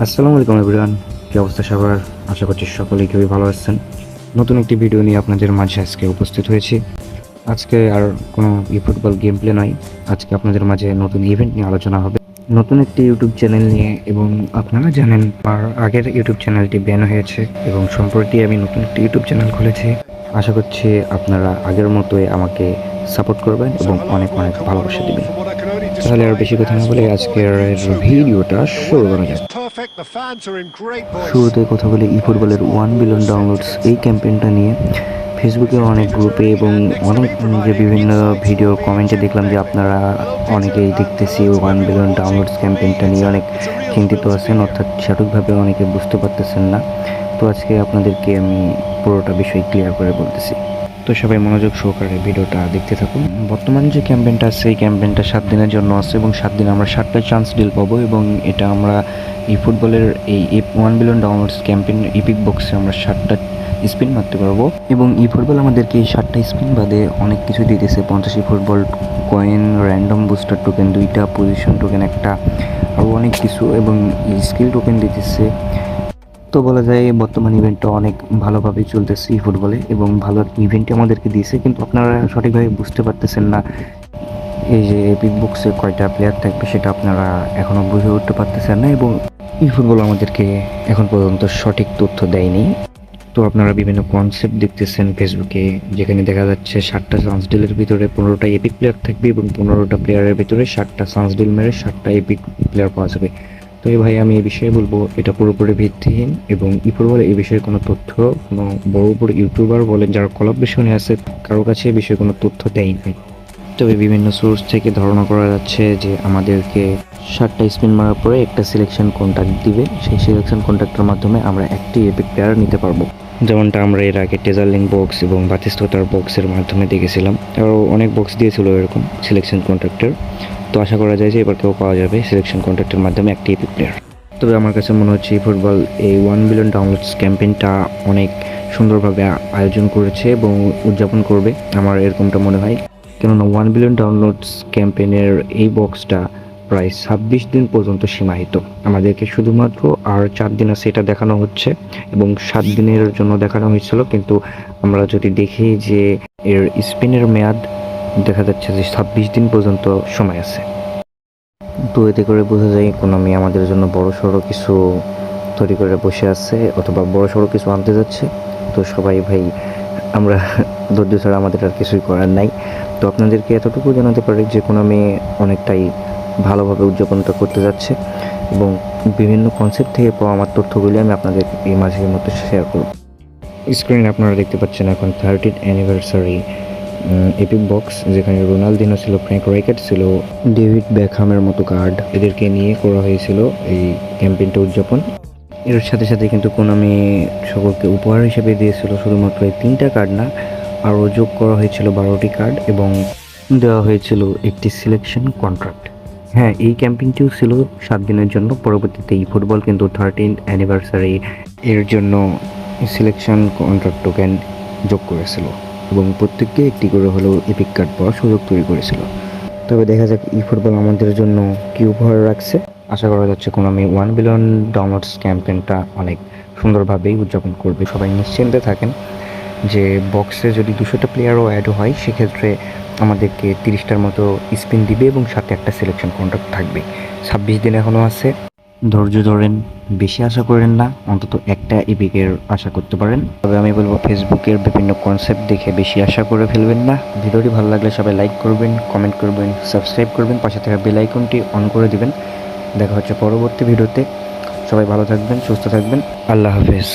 আসসালামু আলাইকুম এভরিওয়ান, কি অবস্থা সবার? আশা করছি সকলেই খুবই ভালো আছেন। নতুন একটি ভিডিও নিয়ে আপনাদের মাঝে আজকে উপস্থিত হয়েছি। আজকে আর কোনো ফুটবল গেম প্লে নয়, আজকে আপনাদের মাঝে নতুন ইভেন্ট নিয়ে আলোচনা হবে, নতুন একটি ইউটিউব চ্যানেল নিয়ে। এবং আপনারা জানেন আমার আগের ইউটিউব চ্যানেলটি ব্যান হয়েছে এবং সম্প্রতি আমি নতুন একটি ইউটিউব চ্যানেল খুলেছি। আশা করছি আপনারা আগের মতোই আমাকে সাপোর্ট করবেন এবং অনেক অনেক ভালোবাসা দেবেন। তাহলে আর বেশি কথা না বলে আজকের ভিডিওটা শুরু করা যাক। শুরুতে কথা বলি ফুটবলের 1 বিলিয়ন ডাউনলোডস এই ক্যাম্পেইনটা নিয়ে। ফেসবুকের অনেক গ্রুপে এবং অনেক যে বিভিন্ন ভিডিও কমেন্টে দেখলাম যে আপনারা অনেকেই দেখতেছি 1 বিলিয়ন ডাউনলোডস ক্যাম্পেইনটা নিয়ে অনেক চিন্তিত আছেন, অর্থাৎ সঠিকভাবে অনেকে বুঝতে পারতেছেন না। তো আজকে আপনাদেরকে আমি পুরোটা বিষয় ক্লিয়ার করে বলতেছি, তো সবাই মনোযোগ সহকারে ভিডিওটা দেখতে থাকুন। বর্তমান যে ক্যাম্পেইনটা আছে এই ক্যাম্পেইনটা 7 দিনের জন্য আছে এবং 7 দিন আমরা 7টা চান্স ডিল পাবো এবং এটা আমরা এই ফুটবলের এই 1 বিলিয়ন ডাউনলোডস ক্যাম্পেইন ইপিক বক্সে আমরা 7টা স্পিন মারতে পারবো। এবং এই ফুটবল আমাদেরকে এই 7টা স্পিন বাদে অনেক কিছু দিতেছে, 50 football coin, random booster token 2টা, পজিশন টোকেন 1টা, আরও অনেক কিছু, এবং স্কিল টোকেন দিতেছে। তো বলা যায় বর্তমান ইভেন্টটা অনেক ভালোভাবে চলতেছে এই ফুটবলে এবং ভালো ইভেন্টই আমাদেরকে দিয়েছে, কিন্তু আপনারা সঠিকভাবে বুঝতে পারতেছেন না এই যে এপিক বক্সে কয়টা প্লেয়ার থাকবে সেটা আপনারা এখনও বুঝে উঠতে পারতেছেন না এবং এই ফুটবল আমাদেরকে এখন পর্যন্ত সঠিক তথ্য দেয়নি। তো আপনারা বিভিন্ন কনসেপ্ট দেখতেছেন ফেসবুকে, যেখানে দেখা যাচ্ছে 7টা চান্স ডিলের ভিতরে 15টা এপিক প্লেয়ার থাকবে এবং 15টা প্লেয়ারের ভিতরে 7টা চান্স ডিল মেরে 7টা এপিক প্লেয়ার পাওয়া যাবে। তো ভাই আমি এই বিষয়ে বলবো এটা পুরোপুরি ভিত্তিহীন এবং ফুটবলে এই বিষয়ে কোনো তথ্য কোনো বড় বড় ইউটিউবার বলেন যারা কোলাবরেশনে আছে কারো কাছে এই বিষয়ে কোনো তথ্য দেয় নাই। তবে বিভিন্ন সোর্স থেকে ধারণা করা যাচ্ছে যে আমাদেরকে 7টা স্পিন মারার পরে একটা সিলেকশন কন্ট্যাক্ট দিবে, সেই সিলেকশন কন্ট্যাক্টের মাধ্যমে আমরা একটি এপিক প্লেয়ার নিতে পারবো, যেমনটা আমরা এর আগে টেজারলিং বক্স এবং বাতিস্ততার বক্সের মাধ্যমে দেখেছিলাম। আরও অনেক বক্স দিয়েছিল এরকম সিলেকশন কন্ট্রাক্টের। তো আশা করা যায় যে এবার কেউ পাওয়া যাবে সিলেকশন কন্ট্রাক্টের মাধ্যমে একটি এপিক প্লেয়ার। তবে আমার কাছে মনে হচ্ছে এই ফুটবল এই 1 বিলিয়ন ডাউনলোডস ক্যাম্পেইনটা অনেক সুন্দরভাবে আয়োজন করেছে এবং উদযাপন করবে, আমার এরকমটা মনে হয়। কেননা 1 বিলিয়ন ডাউনলোডস ক্যাম্পেইনের এই বক্সটা প্রায় 26 দিন পর্যন্ত সীমাহিত। আমাদেরকে শুধুমাত্র আর 4 দিন আছে এটা দেখানো হচ্ছে এবং 7 দিনের জন্য দেখানো হয়েছিল, কিন্তু আমরা যদি দেখি যে এর স্পিনের মেয়াদ দেখা যাচ্ছে যে 26 দিন পর্যন্ত সময় আছে। তো এতে করে বোঝা যায় ইকোনমি আমাদের জন্য বড় সড়ো কিছু তৈরি করে বসে আছে অথবা বড় সড়ো কিছু আনতে যাচ্ছে। তো সবাই ভাই আমরা ধৈর্য ছাড়া আমাদের আর কিছুই করার নাই। তো আপনাদেরকে এতটুকু জানাতে পারি যে ইকোনমি অনেকটাই ভালোভাবে উদযাপনটা করতে যাচ্ছে এবং বিভিন্ন কনসেপ্ট থেকে পাওয়া আমার তথ্যগুলি আমি আপনাদের এই মাঝের মধ্যে শেয়ার করব। স্ক্রিনে আপনারা দেখতে পাচ্ছেন এখন 30th অ্যানিভার্সারি এপিক বক্স, যেখানে রোনালদিনো ছিল, ফ্র্যাঙ্ক রাইকার্ড ছিল, ডেভিড বেকহামের মতো কার্ড এদেরকে নিয়ে করা হয়েছিল এই ক্যাম্পেইনটা উদযাপন। এর সাথে সাথে কিন্তু কোনামি সকলকে উপহার হিসেবে দিয়েছিল শুধুমাত্র এই 3টা কার্ড না, আরও যোগ করা হয়েছিল 12টি কার্ড এবং দেওয়া হয়েছিল একটি সিলেকশন কন্ট্রাক্ট। হ্যাঁ, এই ক্যাম্পেইনটিও ছিল 7 দিনের জন্য। পরবর্তীতে এই ফুটবল কিন্তু 13th অ্যানিভার্সারি এর জন্য সিলেকশন কন্ট্রাক্ট টোকেন যোগ করেছিল এবং প্রত্যেককে একটি করে হলেও এপিক কার্ড পাওয়ার সুযোগ তৈরি করেছিল। তবে দেখা যাক ই ফুটবল আমাদের জন্য কী উপহার রাখছে। আশা করা যাচ্ছে কোনামি 1 বিলিয়ন ডাউনলোডস ক্যাম্পেইনটা অনেক সুন্দরভাবেই উদযাপন করবে। সবাই নিশ্চিন্তে থাকেন যে বক্সে যদি 200টা প্লেয়ারও অ্যাড হয় সেক্ষেত্রে আমাদেরকে 30টার মতো স্পিন দিবে এবং সাথে একটা সিলেকশন কন্ট্রাক্ট থাকবে। 26 দিন এখনও আছে, ধৈর্য ধরেন, বেশি আশা করেন না, অন্তত একটা এপিকের আশা করতে পারেন। তবে আমি বলবো ফেসবুকের বিভিন্ন কনসেপ্ট দেখে বেশি আশা করে ফেলবেন না। ভিডিওটি ভালো লাগলে সবাই লাইক করবেন, কমেন্ট করবেন, সাবস্ক্রাইব করবেন, পাশে থাকা বেল আইকনটি অন করে দিবেন। দেখা হচ্ছে পরবর্তী ভিডিওতে। সবাই ভালো থাকবেন, সুস্থ থাকবেন, আল্লাহ হাফেজ।